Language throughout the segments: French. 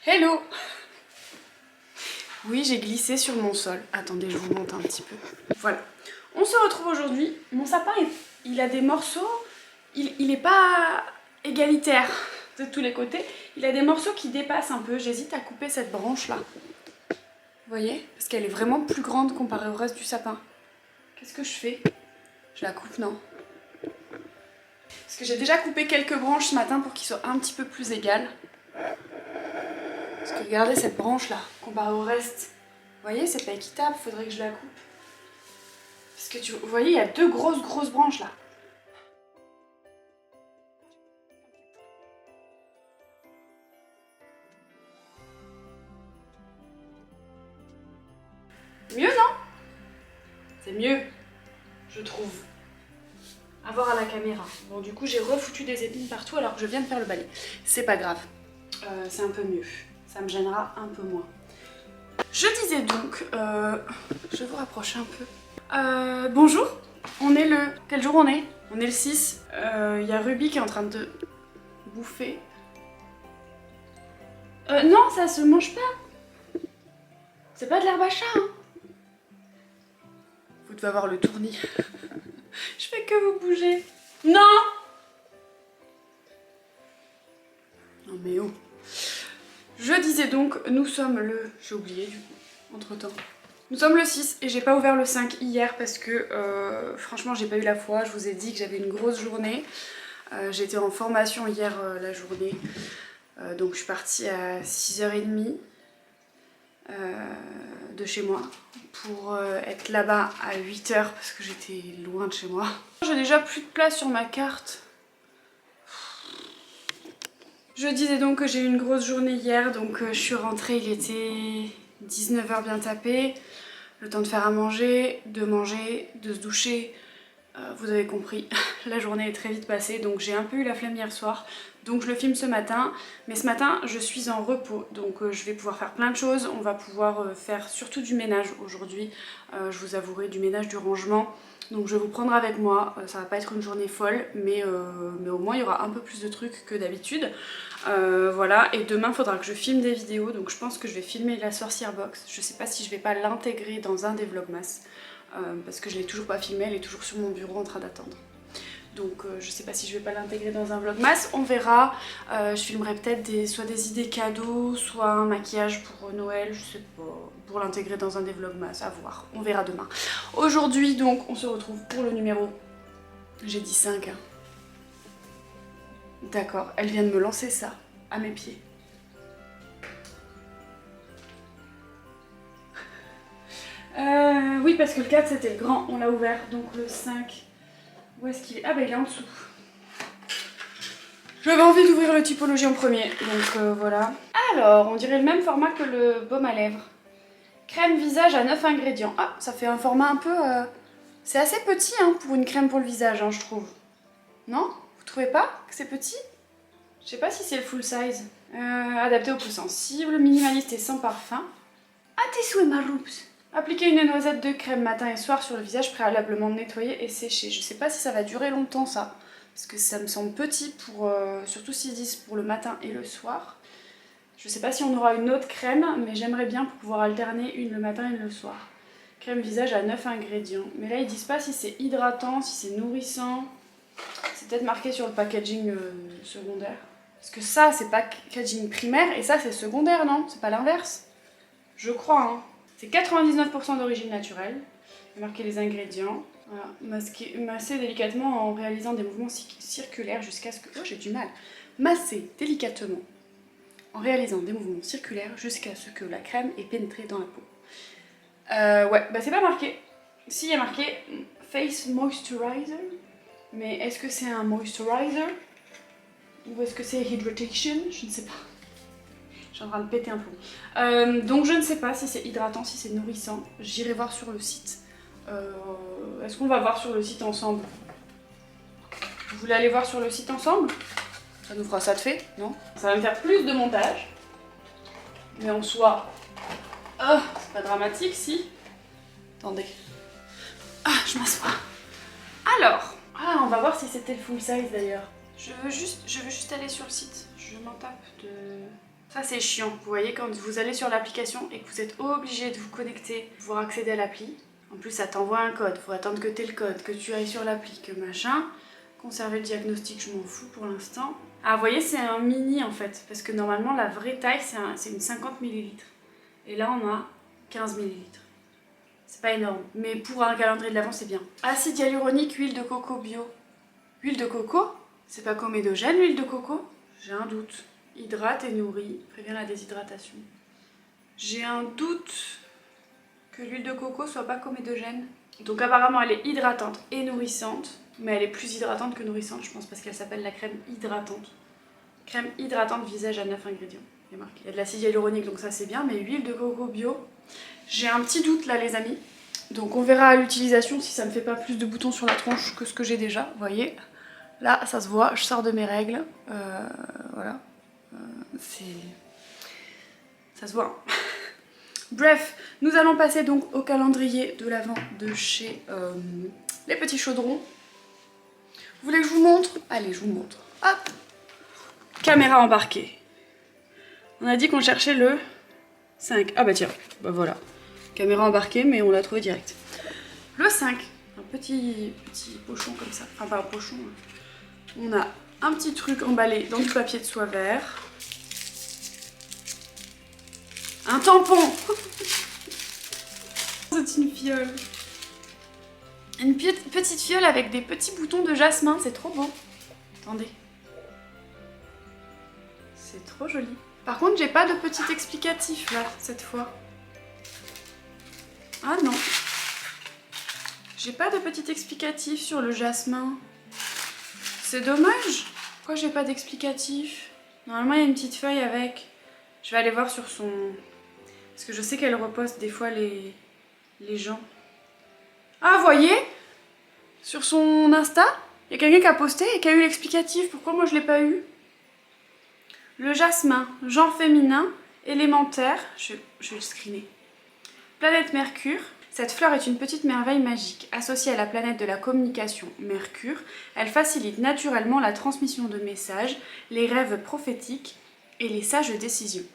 Hello! Oui, j'ai glissé sur mon sol. Attendez, je vous montre un petit peu. Voilà. On se retrouve aujourd'hui. Mon sapin, il a des morceaux. Il n'est pas égalitaire de tous les côtés. Il a des morceaux qui dépassent un peu. J'hésite à couper cette branche-là. Vous voyez? Parce qu'elle est vraiment plus grande comparée au reste du sapin. Qu'est-ce que je fais? Je la coupe, non? Parce que j'ai déjà coupé quelques branches ce matin pour qu'ils soient un petit peu plus égales. Parce que regardez cette branche là, comparée au reste. Vous voyez, c'est pas équitable, faudrait que je la coupe. Parce que vous voyez, il y a deux grosses branches là. Mieux, non? C'est mieux, je trouve. À voir à la caméra. Bon, du coup, j'ai refoutu des épines partout alors que je viens de faire le balai. C'est pas grave, c'est un peu mieux. Ça me gênera un peu moins. Je disais donc, je vais vous rapprocher un peu. Bonjour, on est le... Quel jour on est? On est le 6. Il y a Ruby qui est en train de bouffer. Non, ça se mange pas. C'est pas de l'herbe à chat, hein. Vous devez avoir le tournis. Je fais que vous bouger. Non! Non mais oh. Je disais donc, nous sommes le... J'ai oublié du coup, entre temps. Nous sommes le 6 et j'ai pas ouvert le 5 hier parce que franchement j'ai pas eu la foi. Je vous ai dit que j'avais une grosse journée. J'étais en formation hier la journée. Donc je suis partie à 6h30 de chez moi pour être là-bas à 8h parce que j'étais loin de chez moi. J'ai déjà plus de place sur ma carte. Je disais donc que j'ai eu une grosse journée hier, donc je suis rentrée, il était 19h bien tapé. Le temps de faire à manger, de se doucher. Vous avez compris, la journée est très vite passée, donc j'ai un peu eu la flemme hier soir. Donc je le filme ce matin, mais ce matin je suis en repos, donc je vais pouvoir faire plein de choses. On va pouvoir faire surtout du ménage aujourd'hui, je vous avouerai du ménage, du rangement. Donc je vais vous prendre avec moi, ça va pas être une journée folle, mais au moins il y aura un peu plus de trucs que d'habitude. Voilà, et demain il faudra que je filme des vidéos, donc je pense que je vais filmer la sorcière box. Je sais pas si je vais pas l'intégrer dans un des vlogmas, parce que je l'ai toujours pas filmée, elle est toujours sur mon bureau en train d'attendre. Donc je sais pas si je vais pas l'intégrer dans un vlogmas, on verra. Je filmerai peut-être soit des idées cadeaux, soit un maquillage pour Noël, je sais pas, pour l'intégrer dans un des vlogmas, à voir, on verra demain. Aujourd'hui donc on se retrouve pour le numéro, j'ai dit 5 hein. D'accord, elle vient de me lancer ça à mes pieds. Oui parce que le 4 c'était le grand, on l'a ouvert, donc le 5... Où est-ce qu'il est? Ah bah il est en dessous. J'avais envie d'ouvrir le typologie en premier, donc voilà. Alors, on dirait le même format que le baume à lèvres. Crème visage à 9 ingrédients. Ah, ça fait un format un peu... C'est assez petit hein, pour une crème pour le visage, hein, je trouve. Non? Vous trouvez pas que c'est petit? Je sais pas si c'est le full size. Adapté aux peaux sensibles, minimaliste et sans parfum. Ah, tes souhaits, Maroups. Appliquer une noisette de crème matin et soir sur le visage préalablement nettoyé et séché. Je sais pas si ça va durer longtemps ça, parce que ça me semble petit pour, surtout s'ils disent pour le matin et le soir. Je sais pas si on aura une autre crème, mais j'aimerais bien pour pouvoir alterner une le matin et une le soir. Crème visage à 9 ingrédients. Mais là ils disent pas si c'est hydratant, si c'est nourrissant. C'est peut-être marqué sur le packaging secondaire. Parce que ça c'est packaging primaire et ça c'est secondaire, non? C'est pas l'inverse? Je crois hein. C'est 99% d'origine naturelle. Il y a marqué les ingrédients. Voilà. Masser délicatement en réalisant des mouvements circulaires jusqu'à ce que... Oh, j'ai du mal. Masser délicatement en réalisant des mouvements circulaires jusqu'à ce que la crème ait pénétré dans la peau. Ouais, bah c'est pas marqué. Si, il y a marqué Face Moisturizer. Mais est-ce que c'est un moisturizer? Ou est-ce que c'est hydratation? Je ne sais pas. Je suis en train de péter un plomb. Donc je ne sais pas si c'est hydratant, si c'est nourrissant. J'irai voir sur le site. Est-ce qu'on va voir sur le site ensemble? Vous voulez aller voir sur le site ensemble? Ça nous fera ça de fait, non? Ça va me faire plus de montage. Mais en soi... Oh, c'est pas dramatique, si? Attendez. Ah, je m'assois. Alors... Ah, on va voir si c'était le full size d'ailleurs. Je veux juste aller sur le site. Je m'en tape de... Ça c'est chiant, vous voyez quand vous allez sur l'application et que vous êtes obligé de vous connecter pour pouvoir accéder à l'appli. En plus ça t'envoie un code, faut attendre que t'aies le code, que tu ailles sur l'appli, que machin. Conserver le diagnostic, je m'en fous pour l'instant. Ah vous voyez c'est un mini en fait, parce que normalement la vraie taille c'est une 50 ml. Et là on a 15 ml. C'est pas énorme, mais pour un calendrier de l'Avent c'est bien. Acide hyaluronique, huile de coco bio. Huile de coco? C'est pas comédogène l'huile de coco? J'ai un doute. Hydrate et nourrit, prévient la déshydratation. J'ai un doute que l'huile de coco soit pas comédogène. Donc apparemment elle est hydratante et nourrissante, mais elle est plus hydratante que nourrissante je pense parce qu'elle s'appelle la crème hydratante. Crème hydratante visage à 9 ingrédients. Il y a marqué. Il y a de l'acide hyaluronique donc ça c'est bien, mais huile de coco bio, j'ai un petit doute là les amis. Donc on verra à l'utilisation si ça me fait pas plus de boutons sur la tronche que ce que j'ai déjà, vous voyez. Là ça se voit, je sors de mes règles, voilà. Ça se voit. Bref, nous allons passer donc au calendrier de l'Avent de chez Les Petits Chaudrons. Vous voulez que je vous montre? Allez, je vous montre. Hop! Caméra embarquée. On a dit qu'on cherchait le 5. Ah bah tiens, bah voilà. Caméra embarquée, mais on l'a trouvé direct. Le 5. Un petit pochon comme ça. Enfin, pas un pochon. On a un petit truc emballé dans du papier de soie vert. Un tampon. C'est une fiole. Une petite fiole avec des petits boutons de jasmin, c'est trop beau. Attendez. C'est trop joli. Par contre, j'ai pas de petit explicatif là, cette fois. Ah non. J'ai pas de petit explicatif sur le jasmin. C'est dommage. Pourquoi j'ai pas d'explicatif? Normalement, il y a une petite feuille avec. Je vais aller voir sur son... Parce que je sais qu'elle reposte des fois les gens. Ah, vous voyez? Sur son Insta, il y a quelqu'un qui a posté et qui a eu l'explicatif. Pourquoi moi je l'ai pas eu? Le jasmin, genre féminin, élémentaire. Je vais le screener. Planète Mercure. Cette fleur est une petite merveille magique. Associée à la planète de la communication, Mercure, elle facilite naturellement la transmission de messages, les rêves prophétiques et les sages décisions.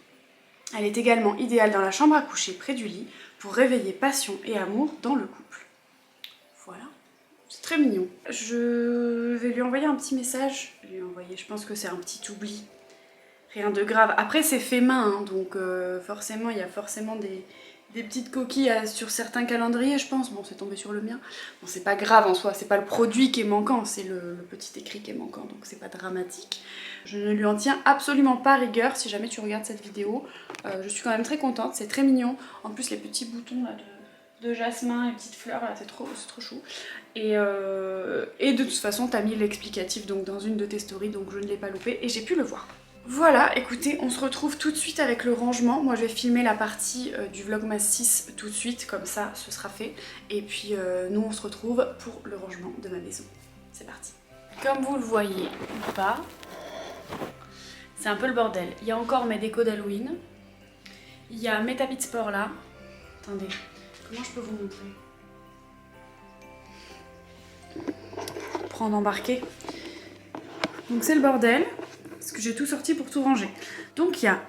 Elle est également idéale dans la chambre à coucher près du lit pour réveiller passion et amour dans le couple. Voilà, c'est très mignon. Je vais lui envoyer un petit message. Je pense que c'est un petit oubli. Rien de grave. Après c'est fait main, hein, donc forcément il y a forcément des petites coquilles sur certains calendriers je pense. Bon c'est tombé sur le mien. Bon c'est pas grave en soi, c'est pas le produit qui est manquant, c'est le petit écrit qui est manquant, donc c'est pas dramatique. Je ne lui en tiens absolument pas rigueur si jamais tu regardes cette vidéo. Je suis quand même très contente, c'est très mignon. En plus les petits boutons là, de jasmin, les petites fleurs là, c'est trop chou. Et de toute façon t'as mis l'explicatif donc dans une de tes stories, donc je ne l'ai pas loupé et j'ai pu le voir. Voilà, écoutez, on se retrouve tout de suite avec le rangement. Moi je vais filmer la partie du Vlogmas 6 tout de suite, comme ça ce sera fait. Et puis nous on se retrouve pour le rangement de ma maison. C'est parti. Comme vous le voyez ou pas, c'est un peu le bordel. Il y a encore mes décos d'Halloween. Il y a mes tapis de sport là. Attendez, comment je peux vous montrer? Prendre embarqué. Donc c'est le bordel. Parce que j'ai tout sorti pour tout ranger. Donc il y a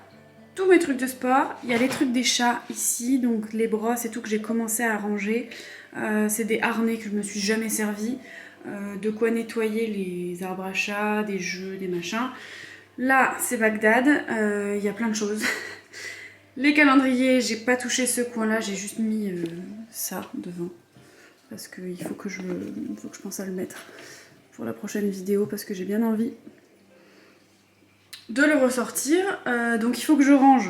tous mes trucs de sport, il y a les trucs des chats ici, donc les brosses et tout que j'ai commencé à ranger. C'est des harnais que je me suis jamais servi. De quoi nettoyer les arbres à chat, des jeux, des machins. Là c'est Bagdad, il y a plein de choses. Les calendriers, j'ai pas touché ce coin là, j'ai juste mis ça devant. Parce qu'il faut que je pense à le mettre pour la prochaine vidéo parce que j'ai bien envie de le ressortir. Donc il faut que je range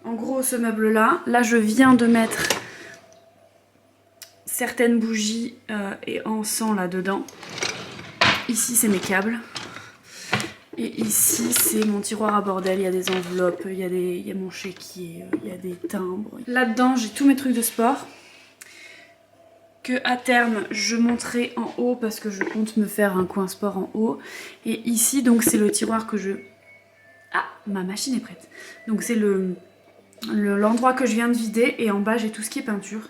en gros ce meuble là. Là je viens de mettre certaines bougies et encens là dedans. Ici c'est mes câbles. Et ici c'est mon tiroir à bordel, il y a des enveloppes, il y a mon chéquier, il y a des timbres. Là-dedans j'ai tous mes trucs de sport que à terme je monterai en haut parce que je compte me faire un coin sport en haut. Et ici donc c'est le tiroir que je... Ah, ma machine est prête. Donc c'est l'endroit que je viens de vider et en bas j'ai tout ce qui est peinture.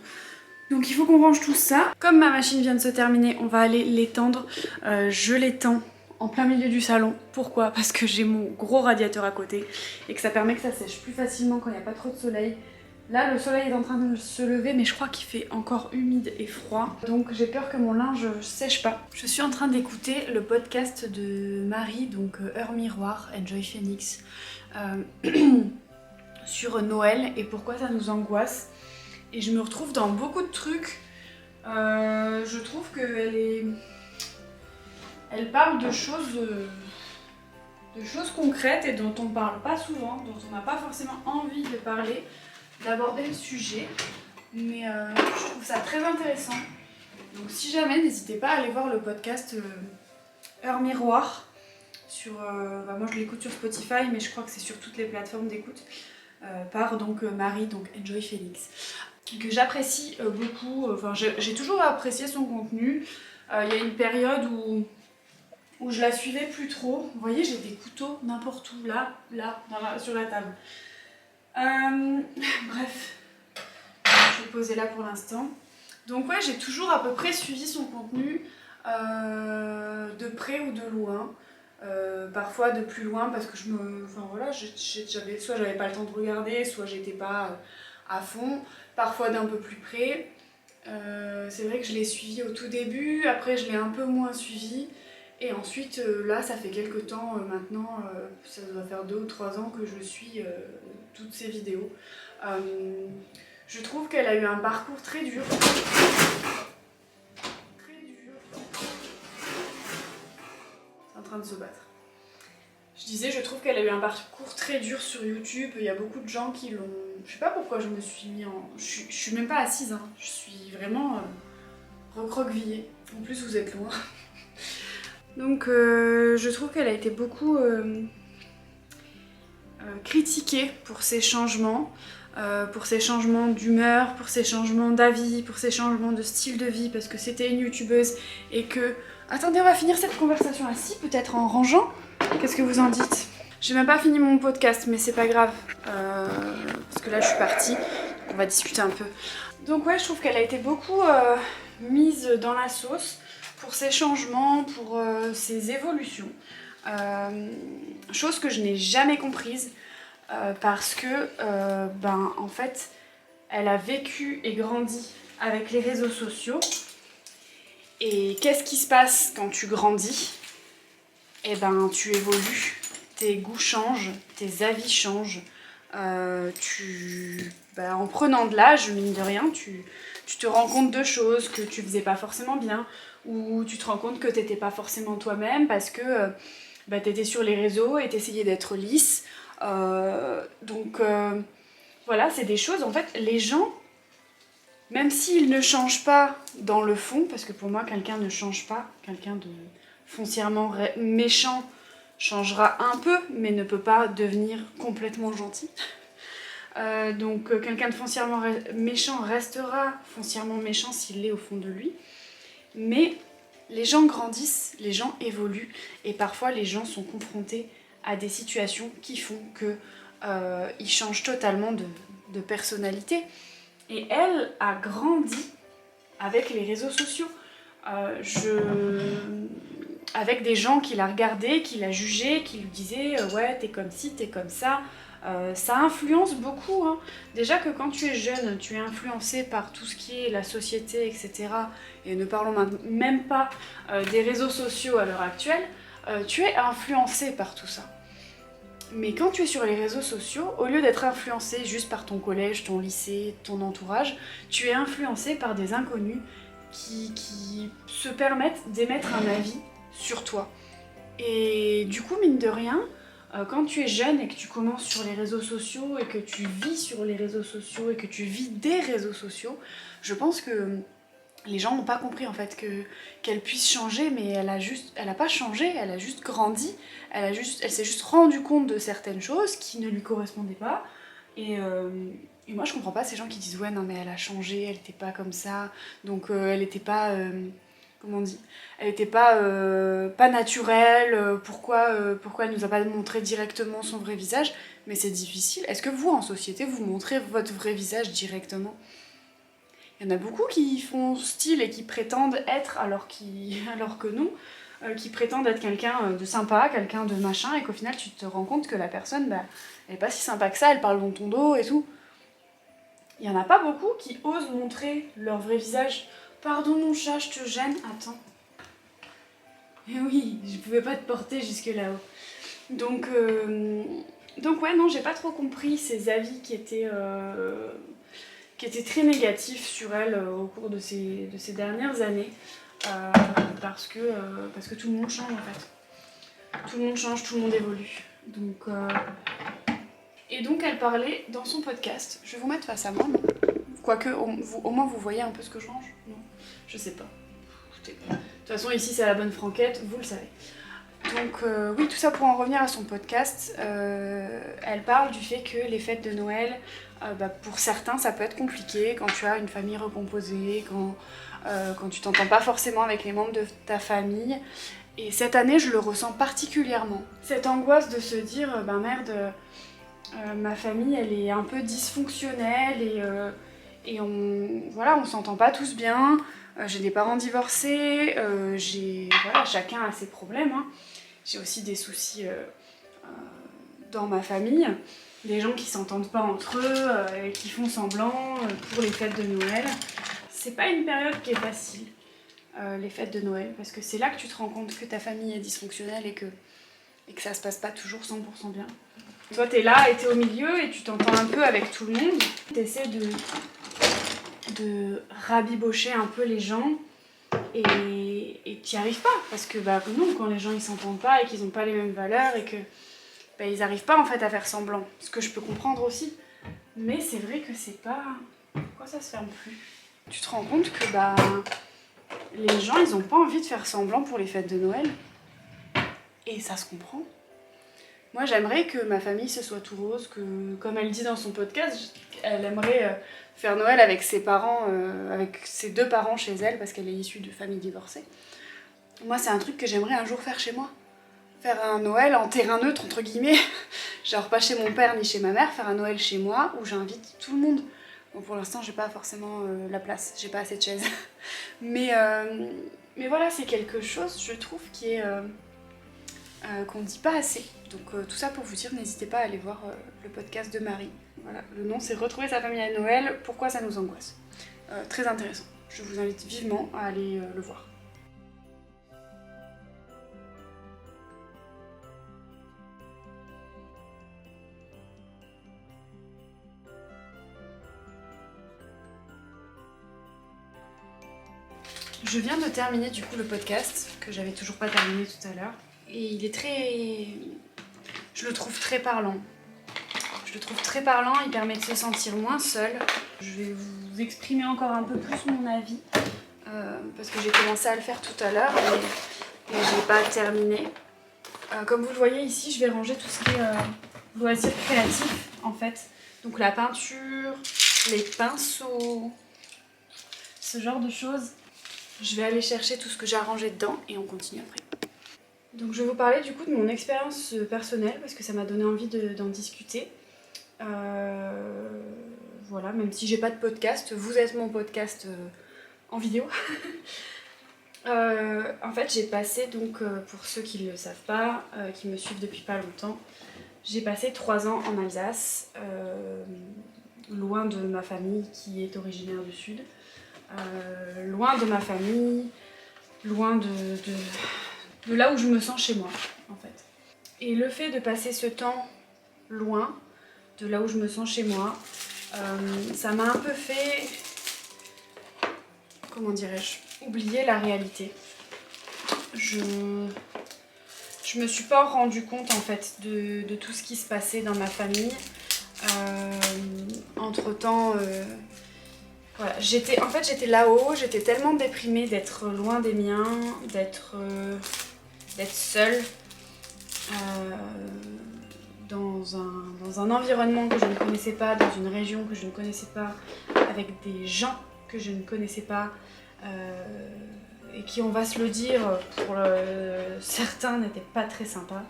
Donc il faut qu'on range tout ça. Comme ma machine vient de se terminer, on va aller l'étendre. Je l'étends en plein milieu du salon. Pourquoi? Parce que j'ai mon gros radiateur à côté et que ça permet que ça sèche plus facilement quand il n'y a pas trop de soleil. Là, le soleil est en train de se lever, mais je crois qu'il fait encore humide et froid. Donc j'ai peur que mon linge sèche pas. Je suis en train d'écouter le podcast de Marie, donc Heure Miroir, Enjoy Phoenix, sur Noël et pourquoi ça nous angoisse. Et je me retrouve dans beaucoup de trucs. Je trouve elle parle de choses concrètes et dont on parle pas souvent, dont on n'a pas forcément envie de parler, d'aborder le sujet, mais je trouve ça très intéressant. Donc si jamais, n'hésitez pas à aller voir le podcast Heure Miroir sur, moi je l'écoute sur Spotify, mais je crois que c'est sur toutes les plateformes d'écoute, par donc Marie, donc Enjoy Phoenix, que j'apprécie beaucoup. Enfin j'ai toujours apprécié son contenu. Il y a une période où je la suivais plus trop. Vous voyez, j'ai des couteaux n'importe où, là, sur la table. Bref, je vais poser là pour l'instant. Donc ouais, j'ai toujours à peu près suivi son contenu, de près ou de loin. Parfois de plus loin parce que soit j'avais pas le temps de regarder, soit j'étais pas à fond. Parfois d'un peu plus près. C'est vrai que je l'ai suivi au tout début, après je l'ai un peu moins suivi. Et ensuite, là, ça fait quelques temps maintenant, ça doit faire 2 ou 3 ans que je suis toutes ces vidéos. Je trouve qu'elle a eu un parcours très dur. C'est en train de se battre. Je disais, je trouve qu'elle a eu un parcours très dur sur YouTube. Il y a beaucoup de gens qui l'ont... Je sais pas pourquoi je me suis mis en... Je suis même pas assise, hein. Je suis vraiment recroquevillée. En plus, vous êtes loin. Donc je trouve qu'elle a été beaucoup critiquée pour ses changements d'humeur, pour ses changements d'avis, pour ses changements de style de vie, parce que c'était une youtubeuse et que... Attendez, on va finir cette conversation assis, peut-être en rangeant. Qu'est-ce que vous en dites? J'ai même pas fini mon podcast, mais c'est pas grave, parce que là je suis partie, on va discuter un peu. Donc ouais, je trouve qu'elle a été beaucoup mise dans la sauce pour ses changements, pour ses évolutions. Chose que je n'ai jamais comprise, parce que, en fait, elle a vécu et grandi avec les réseaux sociaux. Et qu'est-ce qui se passe quand tu grandis? Eh ben, tu évolues, tes goûts changent, tes avis changent. En prenant de l'âge, mine de rien, tu te rends compte de choses que tu faisais pas forcément bien, ou tu te rends compte que t'étais pas forcément toi-même parce que t'étais sur les réseaux et t'essayais d'être lisse. Voilà, c'est des choses, en fait, les gens, même s'ils ne changent pas dans le fond, parce que pour moi, quelqu'un ne change pas, quelqu'un de foncièrement méchant changera un peu, mais ne peut pas devenir complètement gentil. Quelqu'un de foncièrement méchant restera foncièrement méchant s'il l'est au fond de lui. Mais les gens grandissent, les gens évoluent, et parfois les gens sont confrontés à des situations qui font qu'ils changent totalement de personnalité. Et elle a grandi avec les réseaux sociaux. Avec des gens qui la regardaient, qui la jugeaient, qui lui disaient ouais, t'es comme ci, t'es comme ça. Ça influence beaucoup, hein. Déjà que quand tu es jeune, tu es influencé par tout ce qui est la société, etc. Et ne parlons même pas des réseaux sociaux à l'heure actuelle, tu es influencé par tout ça. Mais quand tu es sur les réseaux sociaux, au lieu d'être influencé juste par ton collège, ton lycée, ton entourage, tu es influencé par des inconnus qui se permettent d'émettre un avis sur toi. Et du coup, mine de rien, quand tu es jeune et que tu commences sur les réseaux sociaux et que tu vis sur les réseaux sociaux et que tu vis des réseaux sociaux, je pense que les gens n'ont pas compris en fait qu'elle puisse changer, mais elle a pas changé, elle a juste grandi, elle s'est juste rendue compte de certaines choses qui ne lui correspondaient pas. Et moi je comprends pas ces gens qui disent ouais non mais elle a changé, elle était pas comme ça, donc elle était pas... comment on dit, elle était pas naturelle, pourquoi elle nous a pas montré directement son vrai visage? Mais c'est difficile. Est-ce que vous, en société, vous montrez votre vrai visage directement? Il y en a beaucoup qui font style et qui prétendent être alors que non. qui prétendent être quelqu'un de sympa, quelqu'un de machin, et qu'au final tu te rends compte que la personne, elle est pas si sympa que ça, elle parle dans ton dos et tout. Il y en a pas beaucoup qui osent montrer leur vrai visage. Pardon mon chat, je te gêne, attends. Eh oui, je pouvais pas te porter jusque là-haut. Donc ouais, non, j'ai pas trop compris ces avis qui étaient très négatifs sur elle au cours de ces dernières années. Parce que tout le monde change en fait. Tout le monde change, tout le monde évolue. Et donc elle parlait dans son podcast. Je vais vous mettre face à moi, quoique au moins vous voyez un peu ce que je range. Non, je sais pas. De toute façon ici c'est la bonne franquette, vous le savez. Donc oui, tout ça pour en revenir à son podcast, elle parle du fait que les fêtes de Noël, pour certains ça peut être compliqué quand tu as une famille recomposée, quand tu t'entends pas forcément avec les membres de ta famille. Et cette année je le ressens particulièrement. Cette angoisse de se dire, merde, ma famille elle est un peu dysfonctionnelle et on s'entend pas tous bien. J'ai des parents divorcés, chacun a ses problèmes. Hein. J'ai aussi des soucis dans ma famille, des gens qui s'entendent pas entre eux et qui font semblant pour les fêtes de Noël. C'est pas une période qui est facile, les fêtes de Noël, parce que c'est là que tu te rends compte que ta famille est dysfonctionnelle et que ça se passe pas toujours 100% bien. Toi t'es là et t'es au milieu et tu t'entends un peu avec tout le monde. T'essaies de rabibocher un peu les gens et t'y arrives pas parce que non, quand les gens ils s'entendent pas et qu'ils ont pas les mêmes valeurs et que ils arrivent pas en fait à faire semblant, ce que je peux comprendre aussi, mais c'est vrai que c'est pas... Pourquoi ça se ferme plus? Tu te rends compte que les gens ils ont pas envie de faire semblant pour les fêtes de Noël et ça se comprend. Moi j'aimerais que ma famille ce soit tout rose, que comme elle dit dans son podcast, elle aimerait faire Noël avec ses parents, avec ses 2 parents chez elle parce qu'elle est issue de famille divorcée. Moi c'est un truc que j'aimerais un jour faire chez moi. Faire un Noël en terrain neutre entre guillemets, genre pas chez mon père ni chez ma mère, faire un Noël chez moi où j'invite tout le monde. Bon pour l'instant j'ai pas forcément la place, j'ai pas assez de chaises. Mais voilà, c'est quelque chose je trouve qui est... qu'on ne dit pas assez. Donc tout ça pour vous dire, n'hésitez pas à aller voir le podcast de Marie. Voilà, le nom c'est Retrouver sa famille à Noël, pourquoi ça nous angoisse. Très intéressant. Je vous invite vivement à aller le voir. Je viens de terminer du coup le podcast, que j'avais toujours pas terminé tout à l'heure. Et il est très... Je le trouve très parlant. Je le trouve très parlant, il permet de se sentir moins seul. Je vais vous exprimer encore un peu plus mon avis, parce que j'ai commencé à le faire tout à l'heure, mais je n'ai pas terminé. Comme vous le voyez ici, je vais ranger tout ce qui est loisirs créatifs en fait. Donc la peinture, les pinceaux, ce genre de choses. Je vais aller chercher tout ce que j'ai arrangé dedans et on continue après. Donc je vais vous parler du coup de mon expérience personnelle parce que ça m'a donné envie d'en discuter. Voilà, même si j'ai pas de podcast, vous êtes mon podcast en vidéo. En fait j'ai passé donc, pour ceux qui ne le savent pas, qui me suivent depuis pas longtemps, j'ai passé 3 ans en Alsace, loin de ma famille qui est originaire du sud. Loin de ma famille, loin de là où je me sens chez moi en fait. Et le fait de passer ce temps loin de là où je me sens chez moi, ça m'a un peu fait, comment dirais-je, oublier la réalité. Je me suis pas rendu compte en fait de tout ce qui se passait dans ma famille. Entre temps, voilà, j'étais là-haut, j'étais tellement déprimée d'être loin des miens, d'être seule dans un environnement que je ne connaissais pas, dans une région que je ne connaissais pas, avec des gens que je ne connaissais pas, et qui, on va se le dire, pour certains n'étaient pas très sympas.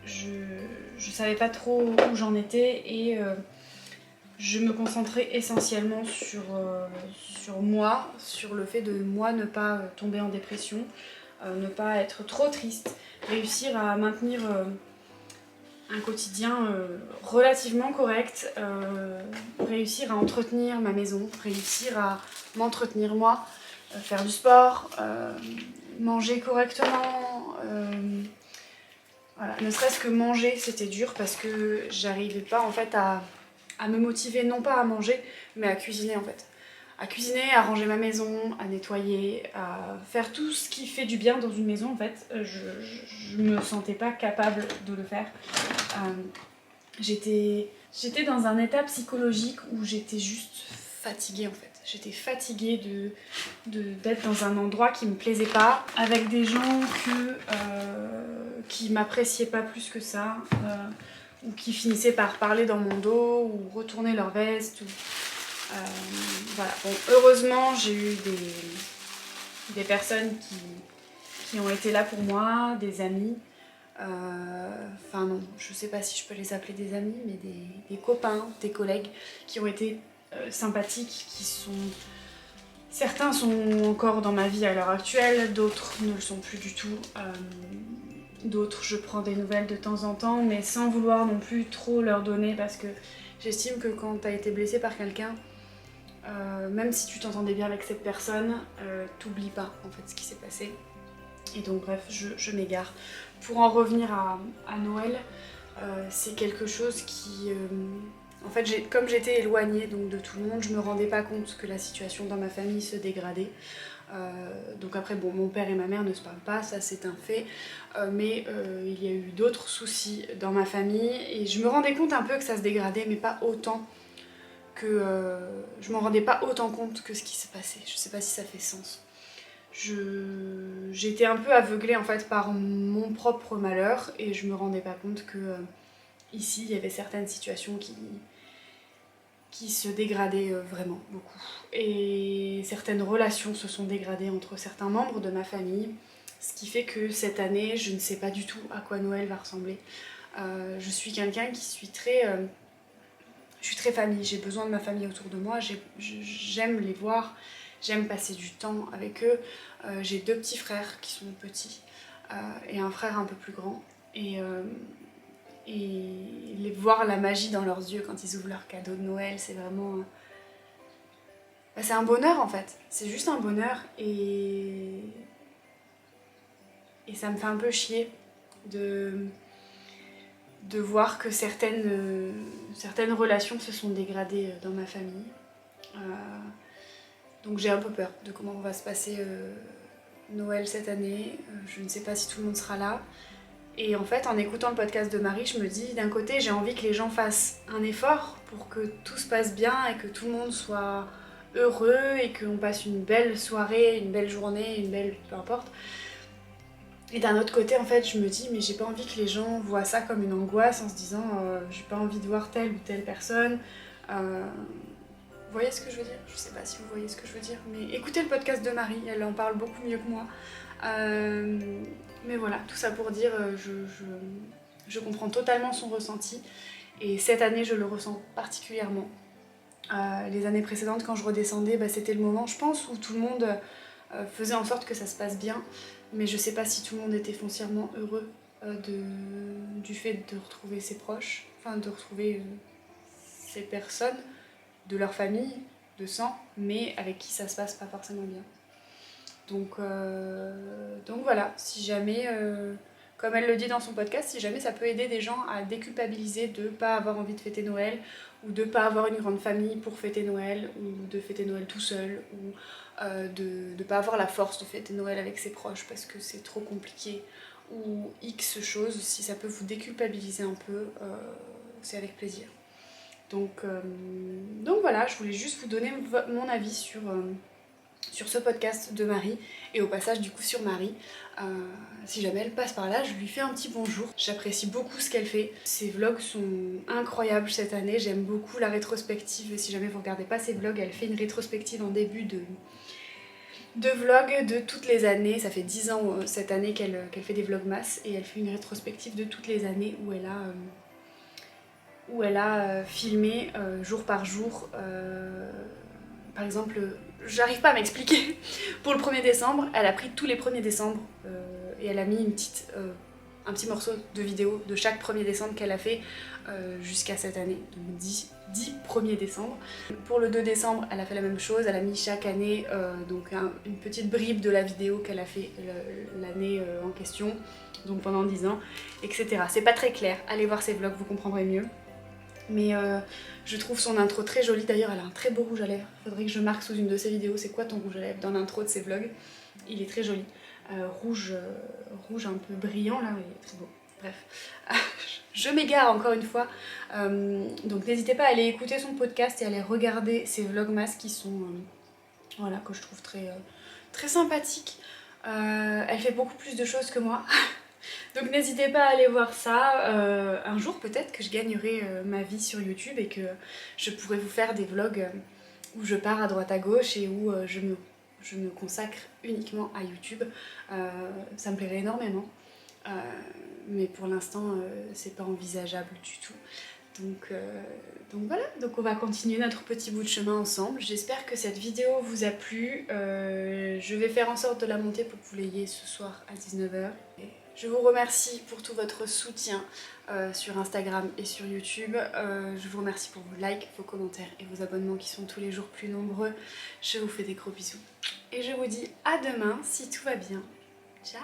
Je savais pas trop où j'en étais et je me concentrais essentiellement sur moi, sur le fait de moi ne pas tomber en dépression, ne pas être trop triste, réussir à maintenir un quotidien relativement correct, réussir à entretenir ma maison, réussir à m'entretenir moi, faire du sport, manger correctement, voilà. Ne serait-ce que manger c'était dur parce que j'arrivais pas en fait à me motiver, non pas à manger, mais à cuisiner en fait. À cuisiner, à ranger ma maison, à nettoyer, à faire tout ce qui fait du bien dans une maison en fait. Je me sentais pas capable de le faire. J'étais dans un état psychologique où j'étais juste fatiguée en fait. J'étais fatiguée d'être dans un endroit qui me plaisait pas, avec des gens qui m'appréciaient pas plus que ça, ou qui finissaient par parler dans mon dos, ou retourner leur veste, ou... voilà. Bon, heureusement, j'ai eu des personnes qui ont été là pour moi, des amis. Enfin non, je sais pas si je peux les appeler des amis, mais des copains, des collègues qui ont été sympathiques, qui sont... Certains sont encore dans ma vie à l'heure actuelle, d'autres ne le sont plus du tout. D'autres, je prends des nouvelles de temps en temps, mais sans vouloir non plus trop leur donner, parce que j'estime que quand t'as été blessé par quelqu'un, même si tu t'entendais bien avec cette personne, t'oublies pas en fait ce qui s'est passé. Et donc bref, je m'égare. Pour en revenir à Noël, c'est quelque chose qui... en fait, comme j'étais éloignée donc, de tout le monde, je me rendais pas compte que la situation dans ma famille se dégradait. Donc après, bon, mon père et ma mère ne se parlent pas, ça c'est un fait, mais il y a eu d'autres soucis dans ma famille et je me rendais compte un peu que ça se dégradait, mais pas autant que... je m'en rendais pas autant compte que ce qui se passait. Je sais pas si ça fait sens. J'étais un peu aveuglée en fait par mon propre malheur et je me rendais pas compte que ici il y avait certaines situations qui se dégradaient vraiment beaucoup. Et certaines relations se sont dégradées entre certains membres de ma famille, ce qui fait que cette année je ne sais pas du tout à quoi Noël va ressembler. Je suis quelqu'un qui suis je suis très famille, j'ai besoin de ma famille autour de moi, j'aime les voir, j'aime passer du temps avec eux. J'ai 2 petits frères qui sont petits et un frère un peu plus grand. Et voir la magie dans leurs yeux quand ils ouvrent leurs cadeaux de Noël, c'est vraiment... c'est un bonheur en fait, c'est juste un bonheur et ça me fait un peu chier de voir que certaines relations se sont dégradées dans ma famille. Donc j'ai un peu peur de comment va se passer Noël cette année. Je ne sais pas si tout le monde sera là. Et en fait, en écoutant le podcast de Marie, je me dis, d'un côté, j'ai envie que les gens fassent un effort pour que tout se passe bien et que tout le monde soit heureux et qu'on passe une belle soirée, une belle journée, une belle... peu importe. Et d'un autre côté, en fait, je me dis, mais j'ai pas envie que les gens voient ça comme une angoisse en se disant, j'ai pas envie de voir telle ou telle personne. Vous voyez ce que je veux dire? Je sais pas si vous voyez ce que je veux dire, mais écoutez le podcast de Marie, elle en parle beaucoup mieux que moi. Mais voilà, tout ça pour dire, je comprends totalement son ressenti. Et cette année, je le ressens particulièrement. Les années précédentes, quand je redescendais, c'était le moment, je pense, où tout le monde faisait en sorte que ça se passe bien. Mais je sais pas si tout le monde était foncièrement heureux du fait de retrouver ses proches, enfin de retrouver ces personnes de leur famille, de sang, mais avec qui ça se passe pas forcément bien. Donc voilà, si jamais, comme elle le dit dans son podcast, si jamais ça peut aider des gens à déculpabiliser de pas avoir envie de fêter Noël, ou de pas avoir une grande famille pour fêter Noël, ou de fêter Noël tout seul, ou de pas avoir la force de fêter Noël avec ses proches parce que c'est trop compliqué, ou X choses, si ça peut vous déculpabiliser un peu, c'est avec plaisir. Donc voilà, je voulais juste vous donner mon avis sur ce podcast de Marie, et au passage du coup sur Marie. Si jamais elle passe par là, je lui fais un petit bonjour. J'apprécie beaucoup ce qu'elle fait. Ses vlogs sont incroyables cette année, j'aime beaucoup la rétrospective. Si jamais vous regardez pas ses vlogs, elle fait une rétrospective en début de vlogs de toutes les années. Ça fait 10 ans cette année qu'elle fait des vlogmas, et elle fait une rétrospective de toutes les années où elle a où elle a filmé jour par jour. Par exemple, j'arrive pas à m'expliquer. Pour le 1er décembre, elle a pris tous les 1er décembre et elle a mis un petit morceau de vidéo de chaque 1er décembre qu'elle a fait jusqu'à cette année, donc 10 1er décembre. Pour le 2 décembre, elle a fait la même chose, elle a mis chaque année donc une petite bribe de la vidéo qu'elle a fait l'année en question, donc pendant 10 ans, etc. C'est pas très clair, allez voir ses vlogs, vous comprendrez mieux. Mais je trouve son intro très jolie, d'ailleurs elle a un très beau rouge à lèvres. Faudrait que je marque sous une de ses vidéos c'est quoi ton rouge à lèvres dans l'intro de ses vlogs. Il est très joli. Rouge un peu brillant là, il est très beau. Bref, je m'égare encore une fois. Donc n'hésitez pas à aller écouter son podcast et à aller regarder ses vlogmas qui sont, voilà, que je trouve très sympathiques. Elle fait beaucoup plus de choses que moi. Donc n'hésitez pas à aller voir ça. Un jour peut-être que je gagnerai ma vie sur YouTube et que je pourrai vous faire des vlogs où je pars à droite à gauche et où je me consacre uniquement à YouTube. Ça me plairait énormément. Mais pour l'instant c'est pas envisageable du tout. Donc voilà, donc on va continuer notre petit bout de chemin ensemble. J'espère que cette vidéo vous a plu. Je vais faire en sorte de la monter pour que vous l'ayez ce soir à 19 h. Je vous remercie pour tout votre soutien sur Instagram et sur YouTube. Je vous remercie pour vos likes, vos commentaires et vos abonnements qui sont tous les jours plus nombreux. Je vous fais des gros bisous. Et je vous dis à demain si tout va bien. Ciao!